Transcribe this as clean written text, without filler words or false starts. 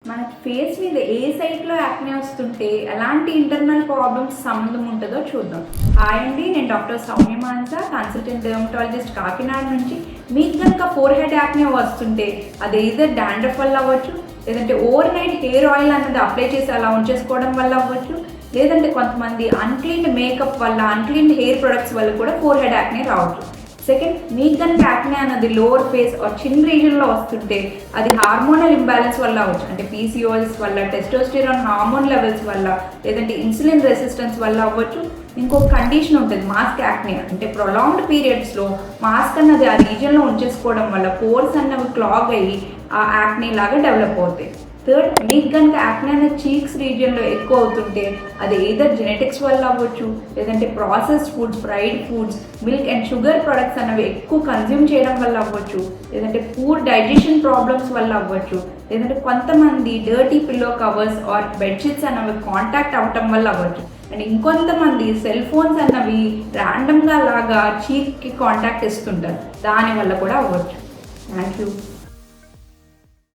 మన ఫేస్ మీద ఏ సైట్లో యాక్నే వస్తుంటే ఎలాంటి ఇంటర్నల్ ప్రాబ్లమ్స్ సంబంధం ఉంటుందో చూద్దాం. హాయ్ అండి, నేను doctor Soumya Mansa, consultant dermatologist Kakinada నుంచి. మీకు కనుక ఫోర్ హెడ్ యాక్నే వస్తుంటే అది ఇదర్ డాండ్రఫ్ వల్ల అవ్వచ్చు, లేదంటే ఓవర్ నైట్ హెయిర్ ఆయిల్ అన్నది అప్లై చేసి అలా ఉంచేసుకోవడం వల్ల అవ్వచ్చు, లేదంటే కొంతమంది అన్క్లీన్డ్ మేకప్ వల్ల, అన్క్లీన్డ్ హెయిర్ ప్రొడక్ట్స్ వల్ల కూడా ఫోర్ హెడ్ యాక్నే రావచ్చు. సెకండ్, మీకు కనుక యాక్నే అన్నది లోవర్ ఫేస్ ఆర్ చిన్ రీజన్లో వస్తుంటే అది హార్మోనల్ ఇంబ్యాలెన్స్ వల్ల అవ్వచ్చు. అంటే పీసీఓఎస్ వల్ల, టెస్టోస్టెరాన్ హార్మోన్ లెవెల్స్ వల్ల, లేదంటే ఇన్సులిన్ రెసిస్టెన్స్ వల్ల అవ్వచ్చు. ఇంకొక కండిషన్ ఉంటుంది మాస్క్ యాక్నే, అంటే ప్రొలాంగ్డ్ పీరియడ్స్లో మాస్క్ అన్నది ఆ రీజన్లో ఉంచేసుకోవడం వల్ల పోర్స్ అన్నవి క్లాగ్ అయ్యి ఆ యాక్నే లాగా డెవలప్ అవుతాయి. థర్డ్, మీకు కనుక యాక్నే అనేది చీక్స్ రీజియన్లో ఎక్కువ అవుతుంటే అది ఏదర్ జెనెటిక్స్ వల్ల అవ్వచ్చు, లేదంటే processed foods, fried foods, milk and sugar products అనేవి ఎక్కువ కన్జ్యూమ్ చేయడం వల్ల అవ్వచ్చు, లేదంటే పూర్ డైజెషన్ ప్రాబ్లమ్స్ వల్ల అవ్వచ్చు, లేదంటే కొంతమంది dirty pillow covers or bedsheets అనేవి కాంటాక్ట్ అవ్వటం వల్ల అవ్వచ్చు. అండ్ ఇంకొంతమంది సెల్ ఫోన్స్ అన్నవి ర్యాండమ్గా లాగా చీక్కి కాంటాక్ట్ ఇస్తుంటారు, దానివల్ల కూడా అవ్వచ్చు. Thank you.